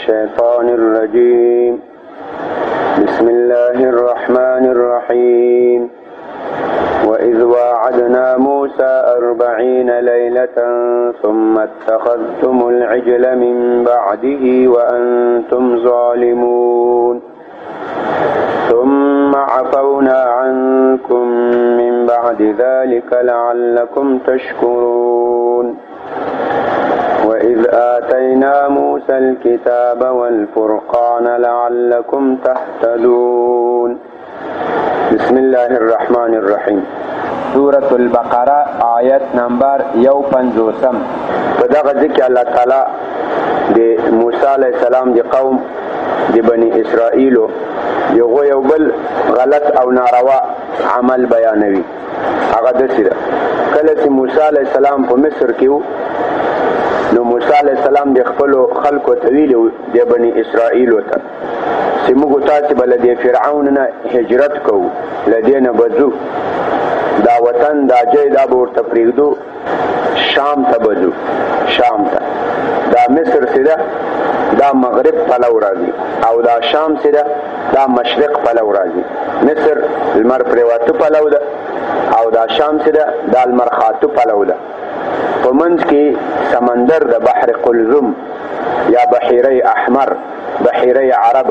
الشيطان الرجيم بسم الله الرحمن الرحيم وإذ واعدنا موسى 40 ليلة ثم اتخذتم العجل من بعده وأنتم ظالمون ثم عفونا عنكم من بعد ذلك لعلكم تشكرون وإذ آتينا موسى الكتاب والفرقان لعلكم تهتدون بسم الله الرحمن الرحيم سورة البقرة آیت نمبر 150 په دغه ذکر الله تعالی د موسی علیه السلام د قوم د بني اسرائیل یو بل غلط او ناروا عمل بیانوي. هغه داسې ده کله چې موسی علیه السلام په مصر کې و نو موسی علیه السلام د خپلو خلکو ته ویلي د بني اسرائیلو ته چې موږ تاسې به له دې فرعون نه هجرت کوو، له دې نه به ځو، دا وطن دا ځای دا به ورته پرېږدو، شام ته به ځو. شام ته دا مصر چې ده دا مغرب پلو راځي او دا شام چې ده دا مشرق پلو راځي. مصر لمر پرېواته پلو ده او دا شام چې ده دا لمر خاته پلو ده. په منځ کې سمندر د بحر قلزم یا بحیره احمر، بحیره عرب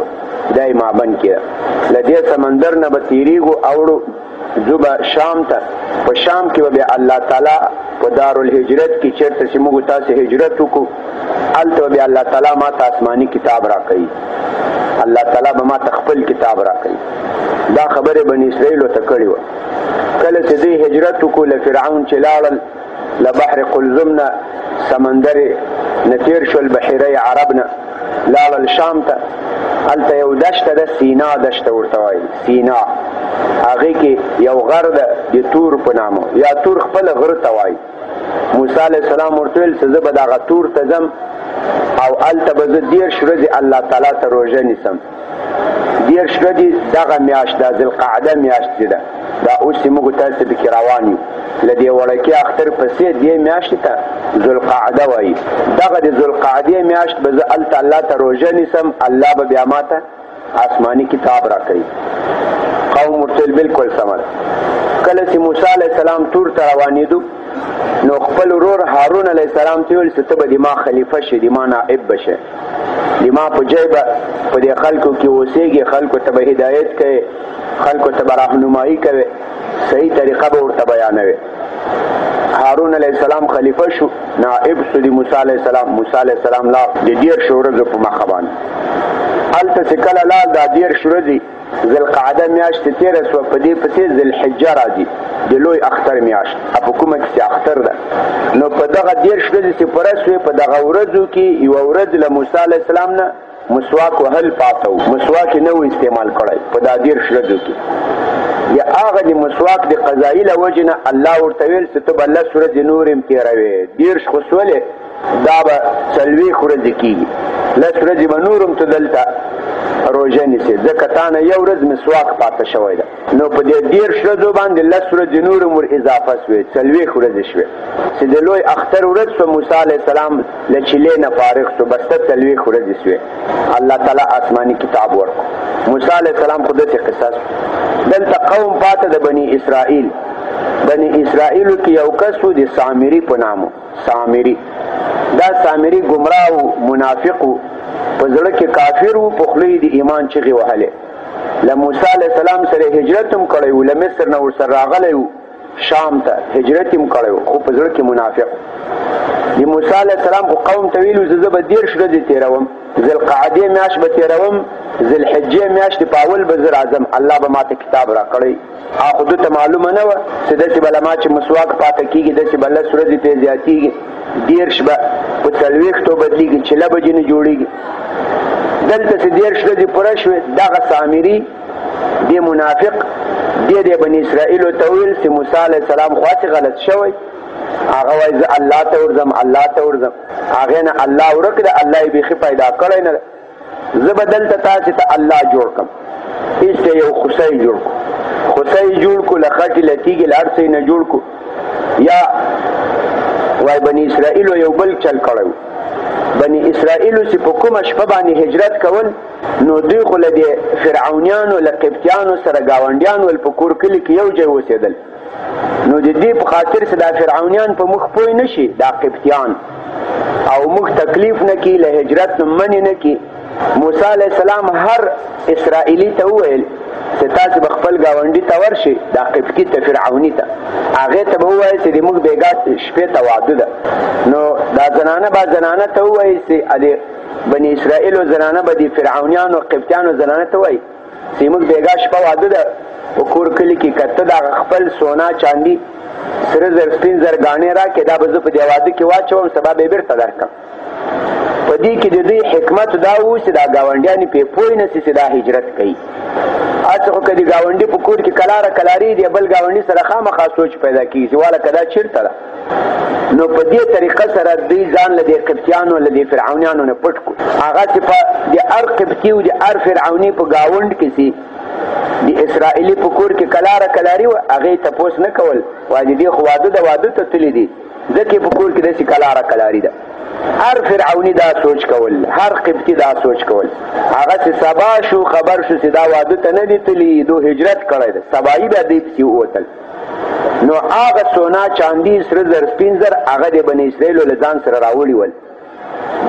دای مابن کې ده. له دې سمندر نه به تیریږو اوړو ځو به شام ته. په شام کې به الله تعالی په دارالهجرت کې چېرته چې موږ تاسې هجرت وکړو هلته به الله تعالی ما ته آسماني کتاب راکوي. الله تعالی به ما ته خپل کتاب راکوي. دا خبرې بني اسرائیلو ته کړې وه. کله چې دوی هجرت وکړو له فرعون چې لاړل، له بحر قلزم نه سمندر نه تېر شول، بحیره عرب نه لاړل شام ته. هلته یو دشته ده، سینا دشته ورته وایي، سینا. هغې کې یو غر ده د تور په نامه، یا تور خپله غره ته وایي. موسی علیه السلام ورته ویل چې زه به دغه تور ته ځم او هلته به زه 10 ورځې الله تعالی ته روژه نیسم. 10 ورځې دغه میاشت ده، ذوالقعده میاشت چې ده، دا اوس چې موږ تاسې پکې روان یو، له دې وړکي اختر پسې دې میاشتې ته ذوالقعده وایي. دغه د ذوالقعدې میاشت به زه هلته الله ته روژه نیسم، الله به بیا ما ته آسماني کتاب راکوي. قوم ورته بالکل سمه ده. کله چې موسی علیه السلام تور ته روانېدو نو خپل ورور هارون علیه السلام ته ویل چې ته به د ما خلیفه شې، د ما نائب به شې، د ما په ځای به په دې خلکو کې اوسېږي، خلکو ته به هدایت کوې، خلکو ته به راهنمایي کوې، صحیح طریقه به ورته بیانوې. هارون علیه السلام خلیفه شو، نائب شو د موسی علیه السلام. موسی علیه السلام لا د 10 ورځو په مخه باندې هلته چې کله لاړ دا 10 ورځې ذوالقعده میاشت تېره شوه، په دې پسې ذوالحجه راځي، د لوی اختر میاشت. په کومه کې چې اختر ده نو په دغه 10 ورځې چې پوره شوې په دغه ورځو کې یوه ورځ له موسی علیه السلام نه مسواک وهل پاته و، مسواک یې نه و استعمال کړی په دا 10 ورځو کې. د هغه د مسواک د قضایي له وجې نه الله ورته ویل چې ته به 10 ورځې نور هم تېروې. 10 خو سولې دا به 40 ورځې کېږي، 10 ورځې به نور هم ته دلته روژه نیسې، ځکه تا نه یو ورځ مسواک پاته شوی ده. نو په دې 10 ورځو باندې 10 ورځې نور هم ور اضافه شوې، 40 ورځې شوې چې د لوی اختر ورځ شوه. موسی علیه السلام له چیلې نه فارغ شو، بس ته 40 ورځې شوې. الله تعالی آسماني کتاب ورکړو. موسی علیه السلام خو داسې قصص. دلته قوم پاته د بني اسرائیل. بني اسرائیلو کې یو کس و د سامري په نامو. سامري دا سامري ګمراه و، منافق و، په زړه کې کافر و، په خوله یې د ایمان چغې وهلې. له موسی علیه السلام سره هجرت هم کړی و، له مصر نه ورسره راغلی و شام ته، هجرت هم کړی و، خو په زړه کې منافق. د موسی علیه السلام خو قوم ته ویلو زه به 10 ورځې تېروم، ذوالقعدې میاشت به تېروم، ذوالحجې میاشتې په اول به زه راځم، الله به ما ته کتاب راکړی. خو ده ته معلومه نه وه چې داسې به له ما چې مسواک پاته کېږي داسې به 10 ورځې پرې زیاتېږي، 10 به په 40 بدلېږي، چله بجې نه جوړېږي. دلته چې 10 ورځې پوره شوې دغه سامري دې منافق دې د بني اسرائیلو ته ویل چې موسی علیه السلام خو هسې غلط شوی. هغه وایي زه الله ته ورځم، الله ته ورځم. هغې نه الله ورک ده، الله یې بیخي پیدا کړی نه ده. زه به دلته تاسې ته الله جوړ کړم. هېڅ یو خوسی جوړ کړو، خوسی جوړ کړو، له خټې له تیږې له هر څه نه جوړ کړو. یا وای بني اسرائیلو یو بل چل کړی و، بني اسرائیل چې په کومه شپه باندې هجرت کول نو دوی خو له دې فرعونیانو له قبطیانو سره ګاونډیان ول په کور کلي کې یو ځای اوسېدل نو د دې په خاطر چې دا فرعونیان په مخ پوه نه شي دا قبطیان او موږ تکلیف نه کړي له هجرت نه منې نه کړي موسی علیه السلام هر اسرائیلي ته وویل چې تاسو به خپل ګاونډي ته ورشئ دا قبطي ته فرعوني ته هغې ته به ووایئ چې زموږ بېګا شپې ته واده ده نو دا زنانه به زنانه ته ووایي چې د بني اسرائیلو زنانه به د فرعونیانو قبطیانو زنانه ته وایي چې زموږ بېګا شپه واده ده په کور کلي کې که ته د خپل سونا چاندي سره زر سپین زر ګاڼې راکړې دا به زه په دې واده کې واچوم سبا به یې بېرته درکړم په دې کې د دوی حکمت دا و چې دا ګاونډیانې پرې پوه نه شي چې دا هجرت کوي هسې خو که د ګاونډي په کور کې کلاره کلاري دی بل ګاونډي سره خامخا سوچ پیدا کېږي چې واله که دا چېرته ده نو په دې طریقه سره دوی ځان له دې قبطیانو له دې فرعونیانو نه پټ کړو هغه چې په د هر قبطي او د هر فرعوني په ګاونډ کې سي د اسرائیلي په کور کې کلاره کلاري وه هغې تپوس نه کول وایي د دې خو واده ده واده ته تللي دي ځکه په کور کې داسې کلاره کلاري ده هر فرعونی دا سوچ کول هر قبطی دا سوچ کول هغه چې سبا شو خبر شو چې دا واده ته نه دي تللي دو هجرت کړی ده سبایي بیا دوی پسې ووتل نو هغه سونا چاندي سره زر سپین زر هغه د بني اسرائیلو له ځان سره راوړي ول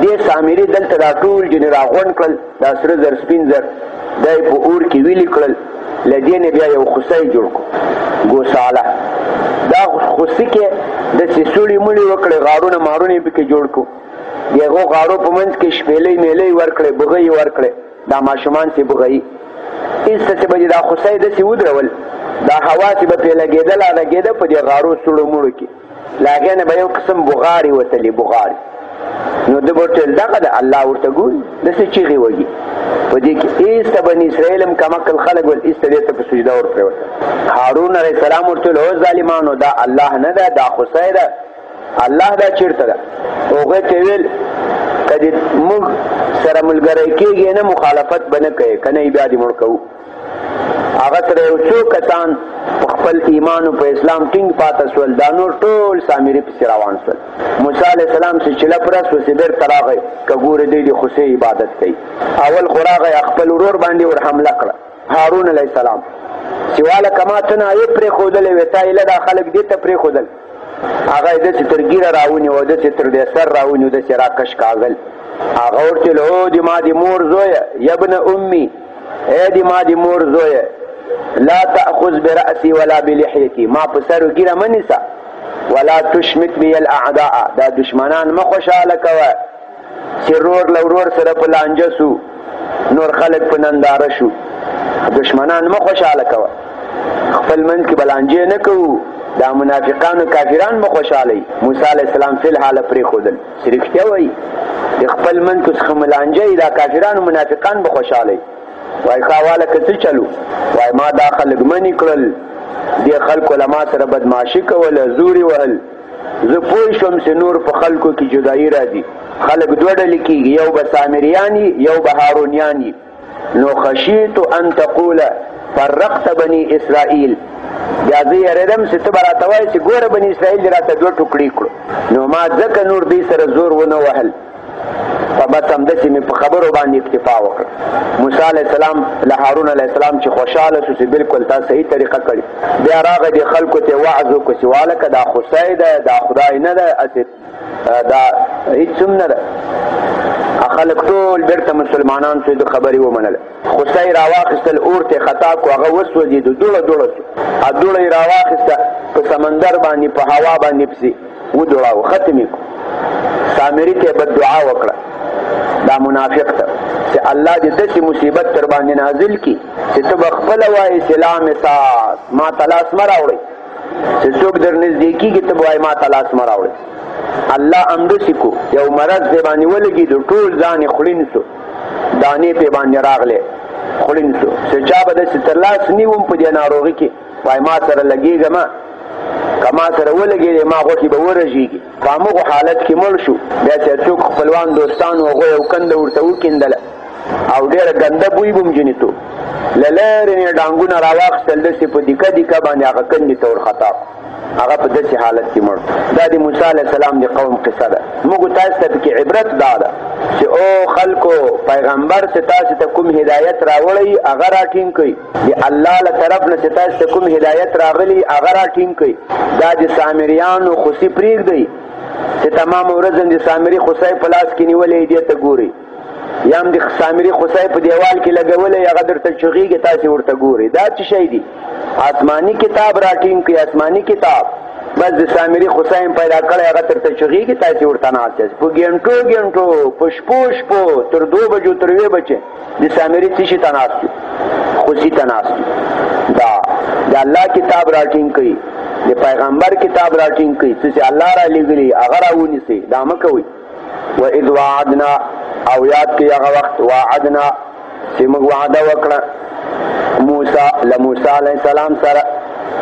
دې سامري دلته دا ټول جنې راغونډ کړل دا سره زر سپین زر دا یې په اور کې ویلي کړل له دې نه بیا یو خوسی جوړ کړو ګوساله دا خوسي کې داسې سوړي مړي وکړې غاړونه مارونه یې پکې جوړ کړو د هغو غاړو په منځ کې شپېلۍ میلۍ ورکړې بغۍ ورکړې دا ماشومان چې بغۍ ایسته چې به دا خوسی داسې ودرول دا هوا چې به پرې لګېده په دې غاړو سوړو مړو کې له هغې نه به یو قسم بغارې وتلې بغارې نو ده به ورته ویل دغه ده الله ورته ګوري داسې چیغې وږي په دې کې ایسته بني اسرائیل هم کمعقل خلک ول ایسته دې ته په سجده ورپرېوتل هارون علیه السلام ورته ویل او ظالمانو دا الله نه ده دا خوسی ده الله دا چېرته ده هغوی ته ویل که دې موږ سره ملګری کېږي نه مخالفت به نه کوې که نه یې بیا دې مړ کوو هغه سره یو څو کسان په خپل ایمان او په اسلام ټینګ پاته شول دا نور ټول سامري پسې روان شول موسی علیه السلام چې چله پرس و چې بېرته راغی که ګورې دوی د خوسۍ عبادت کوي اول خو راغی خپل ورور باندې ور حمله کړه هارون علیه السلام چې واله که ما ته نه یې پرېښودلی وې تا ایله دا خلک دې ته پرېښودل هغه یې داسې تر ګیره راونیو داسې تر دې سر راونیو داسې راکش کاغل هغه ورته ویل او د ما د مور زویه یبن امي ای د ما د مور زویه لا تأخذ برأسي ولا بلحيتي ما په سر ګیره مه نیسه ولا تشمت بي الاعداء دا دشمنان مه خوشحاله کوه چې رور له ورور سره په لانجه سو نور خلک په ننداره شو دشمنان مه خوشحاله کوه خپل منځ کې به لانجې نه کوو دا منافقانو کافران مه خوشحالوي موسی علیه السلام فی الحاله پرېښودل چې رښتیا وایي د خپل منځ کې څخه ملانجه دا کافرانو منافقان به خوشحالوي وای خواله که څه چلو وای ما دا خلک منې کړل دې خلکو له ما سره بدماشي کوله زورې وهل زه پوه شوم چې نور په خلکو کې جدایي راځي خلک دوه ډلې کېږي یو به سامریان یو به هارونیان نو خشیت ان تقول فرقت بني اسرائیل بیا زه یېرېدم چې ته به راته وایې چې ګوره بني اسرائیل دې راته دوه ټوکړې کړو نو ما ځکه نور دوی سره زور ونه وهل په بس همداسې مې په خبرو باندې اکتفا وکړه موسی علیه السلام له هارون علیه السلام چې خوشحاله شو چې بلکل تا صحیح طریقه کړې بیا راغی دې خلکو ته وعظ وکړو چې واله که دا خوسی ده دا خدای نه ده هسې دا هېڅ هم نه ده خلک ټول بېرته مسلمانان شوي د خبرې ومنله خوسی راواخیستل اور ته خطا کړو هغه وسوځېدو دوړه دوړه شو دوړه یې راواخیسته په سمندر باندې په هوا باندې پسې ودوړاوه ختم یې کړو سامري ته یې بددعا وکړه دا منافق ته چې الله دې داسې مصیبت تر باندې نازل کړي چې ته به خپله وایې چې لا مساس ما ته لاس مه راوړئ چې څوک در نږدې کېږي ته به وایې ما ته لاس مه راوړئ الله همداسې کو یو مرض دې باندې ولګېدو ټول ځان یې خوړین سو دانې پې باندې راغلې خوړین سو چې چا به داسې تر لاس نیوم په دې ناروغي کې وایي ما سره لګېږه که ما سره ولګېدې ما غوښې به ورژېږي په همغو حالت کې مړ شو بیا چې څوک خپلوان دوستانو هغوی یو کنده ورته وکیندله او ډېره ګنده بوی به م ځینې تو له لرې نه یې ډانګونه راواخیستل داسې په دیکه دیکه باندې هغه کندې ته ورخطا هغه په داسې حالت کې مړ دا د موسی علیه السلام د قوم قصه ده موږ تاسو ته پکې عبرت دا ده چې او خلکو پیغمبر چې تاسو ته کوم هدایت راوړی هغه راټینګ کړئ، د الله له طرف نه چې تاسو ته کوم هدایت راغلی هغه راټینګ کړئ. دا د سامریانو خوسي پرېږدئ چې تمام ورځ د سامري خوسی په لاس کې نیولې دې ته ګورئ، یا هم د سامري خوسی په دیوال کې لګولی هغه درته چغېږي تاسې ورته ګورئ. دا څه شی دی؟ آسماني کتاب راټینګ کړئ، آسماني کتاب. بس د سامري خوسی هم پیدا کړی هغه درته چغېږي تاسې ورته ناست یاست. په ګڼټو په شپو تر 2 بجو تر 3 بجې د سامري څه شي ته ناست یو؟ خوسي ته ناست یو. دا د الله کتاب راټینګ کړئ، د پیغمبر کتاب راټینګ کړئ، چې الله را لېږلي هغه راونیسئ، دا مه کوئ. وإذ وعدنا او یاد کړئ هغه وخت وعدنا چې موږ وعده وکړه موسی علیه السلام سره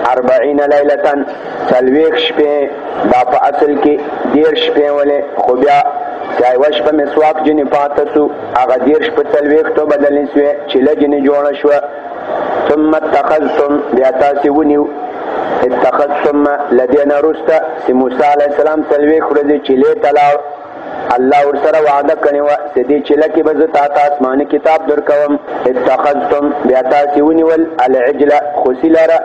40 لیلة 40 شپې. دا په اصل کې 10 شپې ولې، خو بیا چې یوه شپه مسواک جنې پاته سو هغه 10 په 40 بدل نسوې، چیله جنې جوړه شوه. ثم اتخذتم بیا تاسې ونیو اتخذتم لدین وروسته چې موسی علیه السلام 40 ورځې چیلې ته لاړ، الله ورسره وعده کړې وه چې دې چیله کې به زه تا ته آسماني کتاب درکوم. اتخذتم بیا تاسې ونیول العجل خوسي لره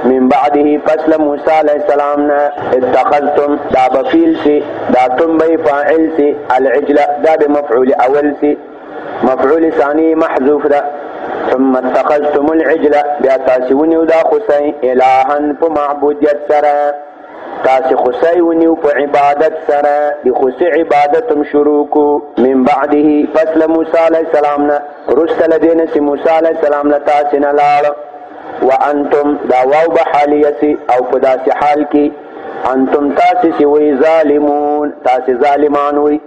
من بعده پس له موسی علیه السلام نه. اتخذتم دا بفیل سی، دا تنبی فاعل سی، العجل دا بمفعول اول سی، مفعول ثانی محذوف ده. ثم اتخذتم العجل بیا تاسې ونیو دا خوسی الهن په معبودیت سره، تاسې خوسی ونیو په عبادت سره، د خوسی عبادتم شروع کو. من بعده پس له موسی علیه السلام نه وروسته له دې نه چې موسی علیه السلام له تاسې نه لاړ. وانتم دا واو بحالیه سی او په داسې حال کې انتم تاسې چې وی ظالمون، تاسې ظالمان وی،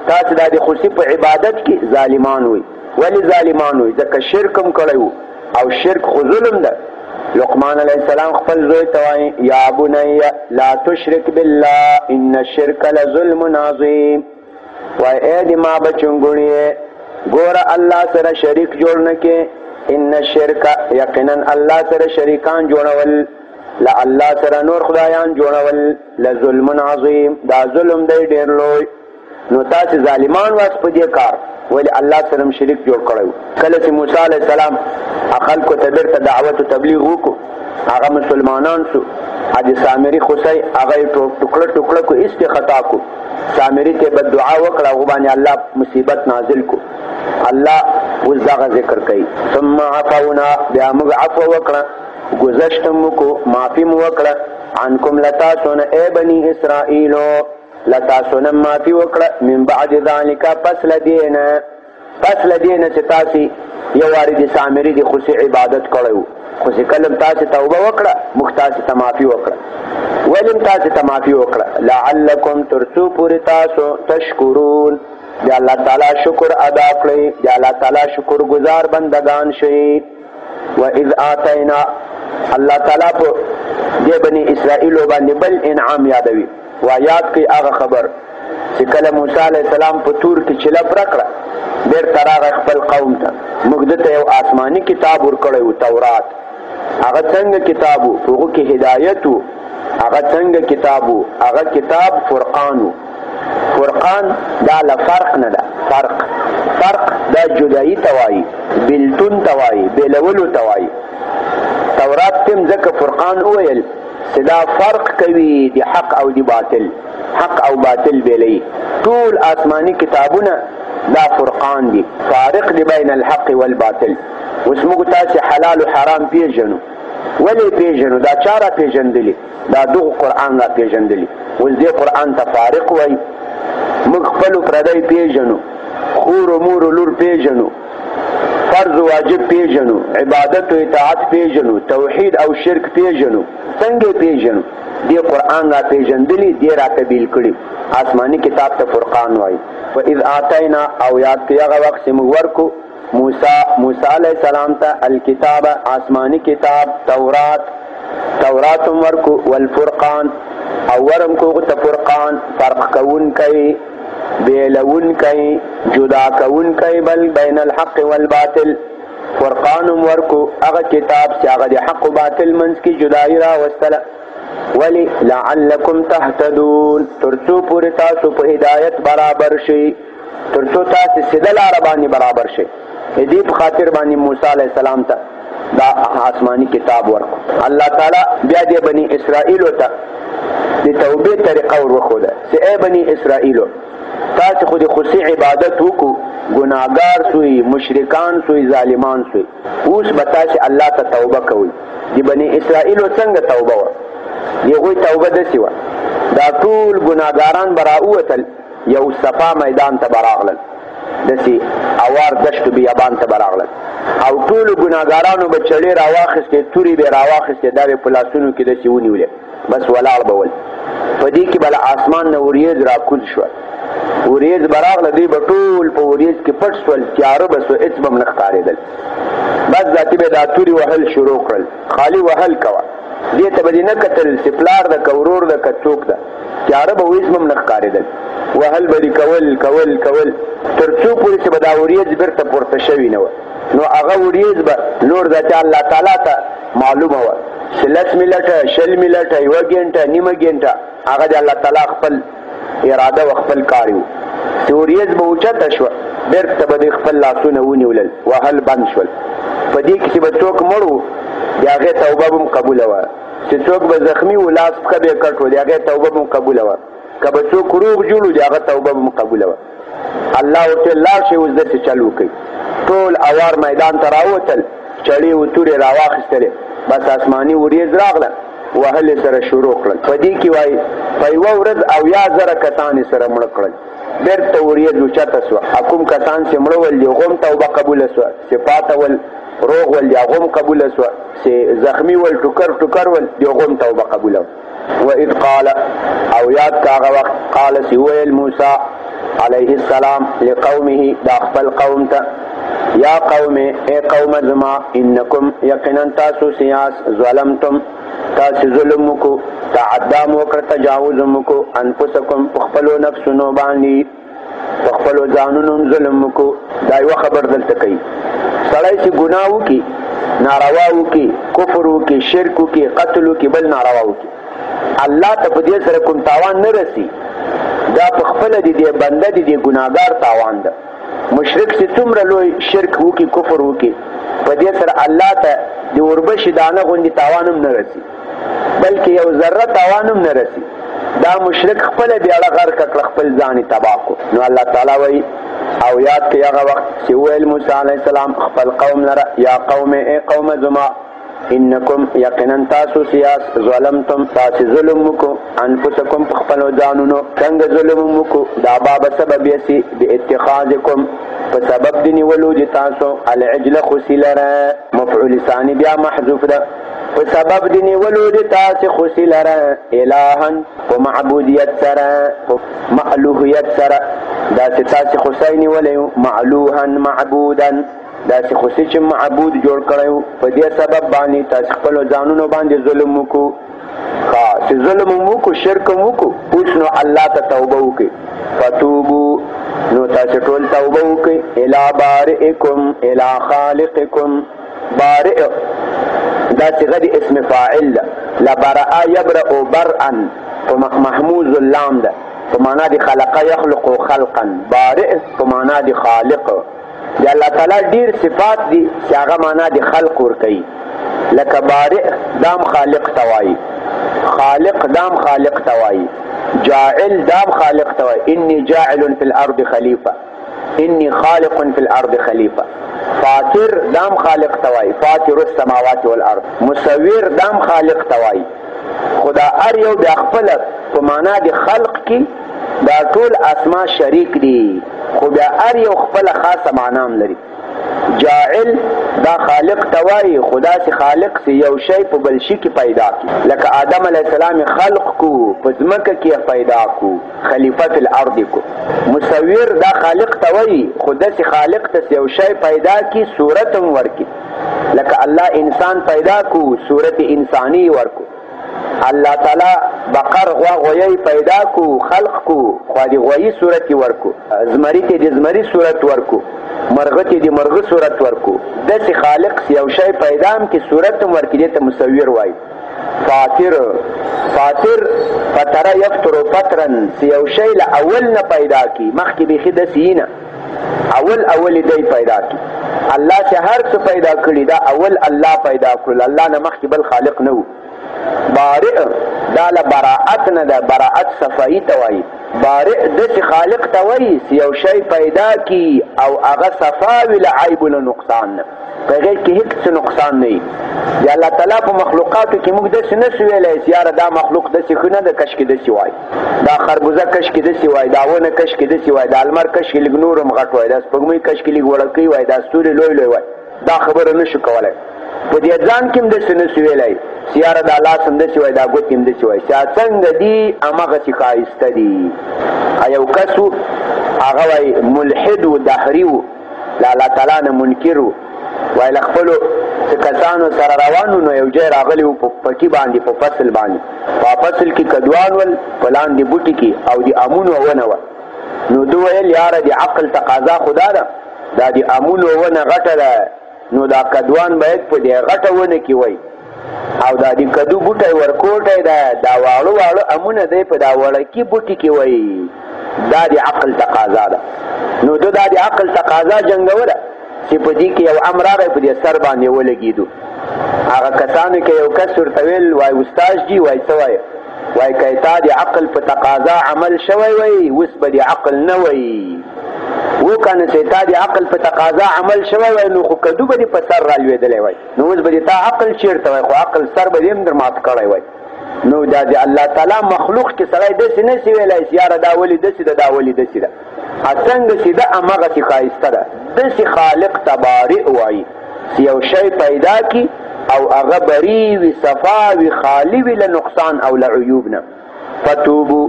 تاسې دا د خوسی په عبادت کې ظالمان وی. ولی ظالمان وی؟ ځکه شرک هم کړی وو او شرک خو ظلم ده. لقمان علیه السلام خپل زوی ته وایي یا بنی لا تشرک بالله ان الشرک لظلم عظیم. وایي ای د ما بچنګوړیې ګوره الله سره شریک جوړ نه کې، ان الشرک یقینا الله سره شریکان جوړول، له الله سره نور خدایان جوړول لظلم عظیم دا ظلم دی ډېر لوی. نو تاسې ظالمان واست په دې کار، ولی الله سره شریک جوړ کړی. کله چې موسی علیه السلام خلکو ته بیرته دعوت او تبلیغ وکړو هغه مسلمانان شو، د سامري خوسی هغه یې ټوکړه کو، استخطا کو، سامري ته بد دعا وکړه، هغه باندې الله مصیبت نازل کو. الله اوس دغه ذکر کوي. ثم عفونا بیا موږ عفو وکړه، گذشت مو کو، معافي مو وکړه، عنکم لتاسونه ای بني اسرائیلو، لتاسونه معافي وکړه، من بعد ذلک پس لدینه چې تاسې یو وارې د سامري د خوسي عبادت کړی وو، خو چې کله تاسې توبه وکړه موږ تاسې ته معافي وکړه. ولې م تاسې ته معافي وکړه؟ لعلکم تر څو پورې تاسو تشکرون د الله تعالی شکر ادا کړئ، د الله تعالی شکر گزار بندگان شئ. وإذ آتینا الله تعالی په دې بني اسرائیلو باندې بل انعام یادوي. ویاد کوي هغه خبر چې کله موسی علیه السلام په تور کې چله پرکړه بیرته راغی خپل قوم ته، موږ دته یو آسماني کتاب ورکړی و تورات. هغه څنګه کتاب و؟ په هغه کې هدایت و. هغه څنګه کتاب و؟ هغه کتاب فرقان و. فرقان دا له فرق نه ده، فرق دا جدایی ته وایي، بېلتون ته وایي، بېلولو ته وایي. تورات تم ځکه فرقان وویل چې دا فرق کوي د حق او د باطل، حق او باطل بیلوي. ټول آسماني کتابونه دا فرقان دي، فارق دی بین الحق والباطل. اوس موږ تاسې حلال و حرام پیژنو. ولې پیژنو؟ دا چا را پیژندلي؟ دا دغه قرآن را پیژندلي. اوس دې قرآن ته فارق وایي. موږ خپلو پردی پیژنو، خور و مور و لور پیژنو، فرض واجب پیژنو، عبادت و اطاعت پیژنو، توحید او شرک پیژنو. څنګه پیژنو؟ دې قرآن را پیژندلی، دې را قبیل کړي. آسماني کتاب ته فرقان وایي. وإذ آتینا او یاد کړئ هغه وخت چې موږ ورکو موسی علیه السلام ته الکتاب آسماني کتاب تورات ورکو، والفرقان او ورم کو ته فرقان، فرق کون کوي، بیلون کوي، جدا کون کوي بل بین الحق والباطل. فرقان ورکو هغه کتاب چې هغه د حق و باطل منځ کې جدایي راوستله. ولی لعلکم تهتدون تر څو پورې تاسو په هدایت برابر شئ. تر څو تاسې سیده لاره باندې برابر شئ. دې په خاطر باندې موسی علیه السلام ته دا آسماني کتاب ورکو. الله تعالی بیا دې بني اسرائیلو ته د توبې طریقه ور وښوده چې ای بني اسرائیلو تاسې خو د خصوصي عبادت وکړو، ګناهګار سوی، مشرکان سوی، ظالمان سوی، اوس به تاسې الله ته توبه کوئ. د بني اسرائیلو څنګه توبه وه؟ د هغوی توبه داسې وه دا ټول ګناهګاران به راووتل، یو صفا میدان ته به راغلل، داسې اوار دشتو بیابان ته به راغلل او ټولو ګناهګارانو به چړې راواخیستې، تورې به یې راواخیستې، دا به یې په لاسونو کې داسې ونیولې، بس ولاړ به ول. په دې کې به له اسمان نه وریځ راکوز شوه، وریځ به راغله، دوی به ټول په وریځ کې پټ شول، تیاره به سو، هېڅ به هم نه ښکارېدل. بس ذاتي به دا تورې وهل شروع کړل، خالي وهل کوه، دې ته به دې نه کتل چې پلار ده که ورور ده که څوک ده، تیاره به هېڅ به هم نه ښکارېدل، وهل به دې کول کول کول تر څو پورې چې به دا وریځ بېرته پورته شوې نه وه. نو هغه وریځ به نور ذاتي الله تعالی ته معلومه وه چې 10 منټه 20 منټه 1 ګنټه نیمه ګنټه هغه د الله تعالی خپل اراده و خپل کار و. چې وریځ به اوچته شوه بېرته به دې خپل لاسونه ونیولل، وهل بند شول. په دې کې چې به څوک مړ و د هغې توبه به هم قبوله وه، چې څوک به زخمي و لاس پښه به یې کټ و د هغې توبه به هم قبوله وه، که به څوک روغ جوړ و د هغه توبه به هم قبوله وه. الله ورته لاړ شئ اوس داسې چل وکړئ. ټول اوار میدان ته راووتل، چړې و تورې راواخیستلې، بس آسماني وریځ راغله، وهل یې سره شروع کړل. په دې کې وایي په یوه ورځ 80,000 کسان یې سره مړه کړل. بېرته وریځ اوچته سوه، کوم کسان چې مړه ول د هغو هم توبه قبوله سوه، چې پاته ول روغ ول د هغو هم قبوله سوه، چې زخمي ول ټوکر ټوکر ول د هغو هم توبه قبوله. وإذ قال او یاد که هغه وخت قال چې ویل موسی علیه السلام لقومه دا خپل قوم ته یا قوم ای قوم زما انکم یقینا تاسو سیاس ظلمتم تاسو ظلم وکړو، تعدا مو وکړه، تجاوز مو وکړو، انفسکم په خپلو نفسونو باندې په خپلو ځانونو ظلم وکړو. دا یوه خبر دلته کوي سړی چې ګناه وکړي، ناروا وکړي، کفر وکړي، شرک وکړي، قتل وکړي، بل ناروا وکړي، الله ته په دې سره کوم تاوان نه رسي، دا په خپله د دې بنده د دې ګناهګار تاوان ده. مشرک چې څومره لوی شرک وکړي، کفر وکړي، په دې سره الله ته د وربشې دانه غوندې تاوان هم نه رسي، بلکې یو ذره تاوان هم نه رسي. دا مشرک خپله بیاړه غرقه کړه، خپل ځان یې تباه کړو. نو الله تعالی وایي او یاد کړئ هغه وخت چې ویل موسی علیه السلام خپل قوم لره یا قوم ای قوم زما انکم یقینا تاسو سیاس ظلمتم تاسو ظلم وکړو، انفسکم په خپلو ځانونو. څنګه ظلم وکړو؟ دا باب سبب یسي باتخاذکم په سبب د نیولو د تاسو العجل خوسي لره، مفعول ثاني بیا محذوف ده، په سبب د نیولو د تاسو خوسي لره الهن په معبودیت سره، په معلوهیت سره، داسې تاسو خوسی نیولی معلوهن معبودن، داسې خوسي چې معبود جوړ کړی و. په دې سبب باندې تاسو خپلو ځانونو باندې ظلم وکړو. چې ظلم هم وکړو، شرک هم وکړو، اوس نو الله ته توبه وکړئ. فتوبو نو تاسو ټول توبه وکړئ الی بارئکم الی خالقکم. بارئ دا صيغه د اسم فاعل ده، لبرأ يبرأ برئا محموز اللام ده، په معنا د خلق يخلق خلقا. بارئ په معنا د خالق. د الله تعالی ډیر صفات دي چې هغه معنا د خلق ورکوي، لکه بارئ دام خالق توای، خالق دام خالق توای، جاعل دام خالق توای. انی جاعل فی الارض خلیفه، انی خالق فی الارض خلیفه. فاطر دام خالق توای، فاطر السماوات والارض. مصور دام خالق توای. خدا ار یو د خپل په معنا د خلق کې دا ټول اسماء شریک دي، خو بیا ار یو خپل خاصه معنا هم لري. جاعل دا خالق توای، خدا سے خالق سے یو شی په بل شي کې پیدا کی، لکه آدم علیہ السلام خلق کو په ځمکه کې پیدا کو، خلیفہ فی الارض کو. مصور دا خالق توای، خدا سے خالق ته یو شی پیدا کی، صورت هم ورکی، لکه الله انسان پیدا کو، صورت انسانی ورکو. الله تعالی بقر غوا غوی پیدا کو، خلق کو، خو دی غوی صورت ورکو، زمری ته د زمری صورت ورکو، مرغه ته د مرغه صورت ورکو. داسې خالق یو شی پیدا هم کې صورت هم ورکې، دې ته مصور وایي. فاطر فتره یفتر فطرا یو شی له اول نه پیدا کی مخکې بیخي داسې نه اول دی پیدا کی الله چې هر څه پیدا کړي دا اول الله پیدا کړل الله نه مخکې بل خالق نه و بارئ دا له براءت نه ده براءت صفایي ته وایي بارئ داسې خالق ته وایي چې یو شی پیدا کی او هغه صفا وي له عیب نه نقصان نه په هغې کې هیڅ څه نقصان نه وي د الله تعالی په مخلوقاتو کې موږ داسې نه شو ویلی چې یاره دا مخلوق داسې ښه نه ده کش کې داسې وایي دا خربوزه کش کې داسې وایي دا ونه کش کې داسې وایي دا لمر کش کې لږ نور هم غټ وایي دا سپوږمۍ کش کې لږ وړکۍ وایي دا ستوري لوی وایي دا خبره نه شو کولی په دې ځان کې هم داسې نه شو ویلی چې یاره دا لاس هم داسې وایي دا ګوتې هم داسې وایي چې څنګه دي هماغسې ښایسته دي یو کس و هغه وایي ملحد و دهري و له الله تعالی نه منکر و وای له خپلو کسانو سره روان نو یو ځای راغلی و په پټي باندې په فصل باندې په فصل کې کدوان ول په لاندې بوټي کې او د امونو ونه وه نو ده ویل یاره د عقل تقاضا خو دا ده دا د امونو ونه غټه ده نو دا کدوان باید په دې غټه ونه کې وای او دا د کدو بوټی ورکوټی ده دا واړه امونه دی په دا وړکي بوټي کې وای دا د عقل تقاضا ده نو ده دا د عقل تقاضا جنګوله چې په دې کې یو امر راغی په دې سر باندې ولګېدو هغه کسانو کې یو کس ورته ویل وای استاد جي وای څه وایې وای که تا د عقل په تقاضا عمل شوی وای اوس به د عقل نه وای و کنه چې تا د عقل په تقاضا عمل شوی وای نو خو کدو به دې په سر رالوېدلی وای نو اوس به دې تا عقل چېرته وای خو عقل سر به دې هم در مات کړی وای نو دا د الله تعالی مخلوق کې سړی داسې نه شي ویلی چې یاره دا ولې داسې ده دا ولې داسې ده څنګه چې ده همغسې ښایسته ده داسې خالق ته بارئ وایي چې یو شی پیدا کي او هغه بري وي صفا وي خالي وي له نقصان او له عیوب نه فتوبو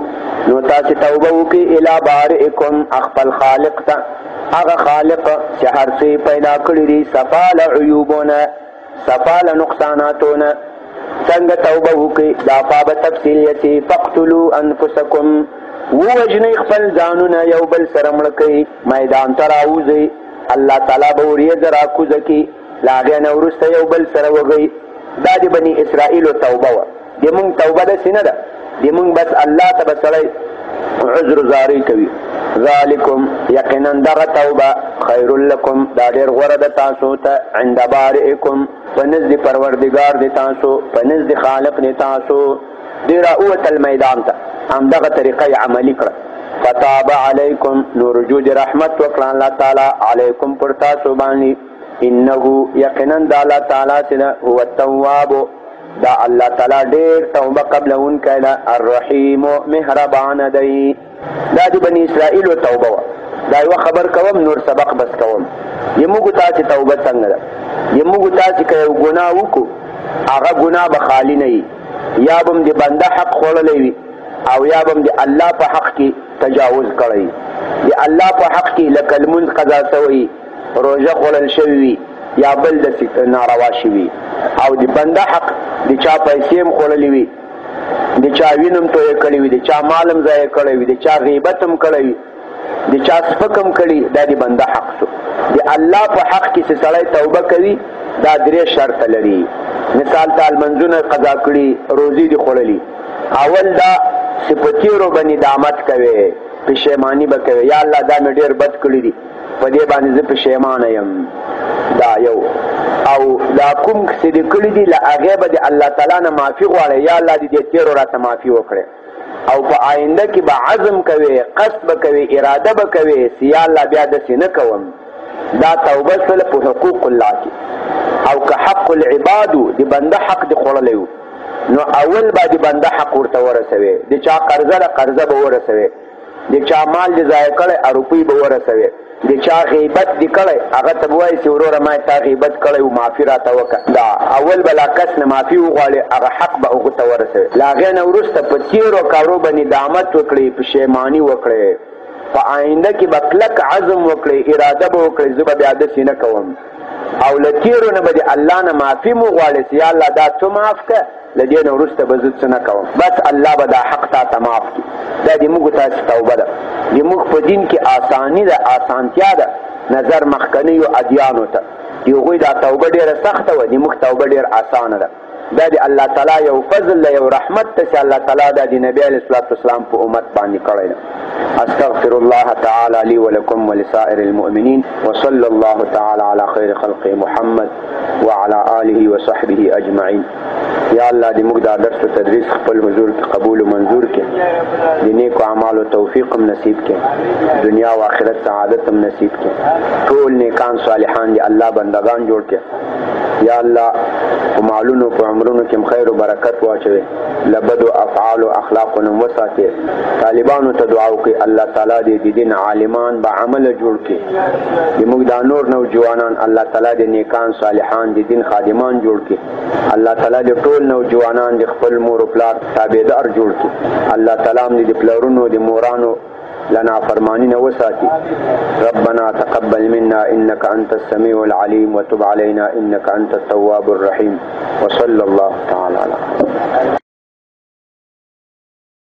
نو تاسې توبه وکړئ الی بارئکم خپل خالق ته هغه خالق چې هر څه پیدا کړي دي صفا له عیوبو نه صفا له نقصاناتو نه څنګه توبه وکړئ دا په تفصیل یې فقتلوا انفسکم ووجنئ خپل ځانونه یو بل سره مړه کړئ میدان ته راوځئ الله تعالی به وریځه راکوزه کړي له هغې نه وروسته یو بل سره وږئ دا د بني اسرائیلو توبه وه د مونږ توبه داسې نه ده د مونږ بس الله ته به سړی عذر زاری کوي ذالکم یقینا دغه توبه خیر لکم دا ډېر غوره ده تاسو ته عند بارئکم په نزد پروردګار د تاسو په نزد خالق د تاسو دې راووتل میدان ته همدغه طریقه یې عملي کړه فتاب علیکم نو رجوع د رحمت وکړه الله تعالی علیکم پر تاسو باندې انه یقینا د الله تعالی چې هو التواب دا الله تعالی ډېر توبه قبلونکی ده الرحیم مهربانه دی دا د بني اسرائیلو توبه وه دا یوه خبر کوم نور سبق بس کوم یموږ تاسې توبه څنګه ده یموږ تاسې که یو ګناه وکړو هغه ګناه به خالي نه وي یا به هم د بنده حق خوړلی وي او یا به هم د الله په حق کې تجاوز کړی د الله په حق کې لکه لمونځ قضا شوی روژه خوړل شوي وي یا بل داسې ناروا شوي او د بنده حق د چا پیسې هم خوړلې وي د چا وینه هم تویې کړې وي د چا مال هم ضایع کړی وي د چا غیبت هم کړی وي د چا سپک هم کړي دا د بنده حق شو د الله په حق کې چې سړی توبه کوي دا درې شرط لري مثال ته لمنځونه قضا کړي روزي دي خوړلي اول دا چې په تېرو به ندامت کوې پښیماني به کوې یا الله دا مې ډېر بد کړي دي په دې باندې زه پښیمانه یم دا یو او دا کوم چې دې کړي دي له هغې به د الله تعالی نه معافي غواړې یا الله دې دې تېرو راته معافي وکړې او په آینده کې به عزم کوې قصد به کوې اراده به کوې چې یا الله بیا داسې نه کوم دا توبه شوله په حقوق الله کې او که حق العبادو د بنده حق دې خوړلی و نو اول به د بنده حق ورته ورسوې د چا قرضه ده قرضه به ورسوې د چا مال دې ضایع کړی روپۍ به ورسوې د چا غیبت دې کړی هغه ته به وایي چې وروره ما تا غیبت کړی و معافي راته وکړه دا اول به لا کس نه معافي وغواړې هغه حق به هغو ته ورسوې له هغې نه وروسته په تېرو کارو به ندامت وکړې پښیماني وکړې په آینده کې به کلک عزم وکړې اراده به وکړې زه به بیا داسې نه کوم او له تېرو نه به د الله نه معافي مو غواړې چې یا الله دا ته معاف کړه له دې نه وروسته به زه څه نه کوم بس الله به دا حق تا ته معاف کړي دا د موږ تاسې توبه ده د موږ په دین کې آساني ده اسانتیا ده نظر مخکنیو ادیانو ته د هغوی دا توبه ډېره سخته وه د موږ توبه ډېر اسانه ده دا دی الله تعالی یو فضل یو رحمت ته الله تعالی دا دی نبی علیہ الصلوۃ والسلام په امت باندې کړی. استغفر الله تعالی لي ولكم ولسائر المؤمنين وصلى الله تعالی على خير خلق محمد وعلى آله وصحبه اجمعين. یا الله دې موږ دا درس او تدریس خپل حضور کې قبول او منظور کړي، د نیکو اعمالو توفیق هم نصیب کړي، دنیا او آخرت سعادت هم نصیب کړي، ټول نیکان صالحان دي الله بندگان جوړ کړي. یا الله په مالونو په عمرونو کې خیر او برکت واچوي، لبد او افعال او اخلاق نو وساتي. طالبانو ته دعا وکړي الله تعالی دې د دین عالمان با عمل جوړ کړي، د موږ د نور نوجوانان الله تعالی دې نیکان صالحان د دین خادمان جوړ کړي. الله تعالی دې ټول نوجوانان د خپل مور او پلار تابعدار جوړ کړي. الله تعالی دې پلارونو د مورانو لنا فرمانی نه وساتي. ربنا تقبل منا انك انت السميع العليم وتب علينا انك انت التواب الرحيم وصلى الله تعالى على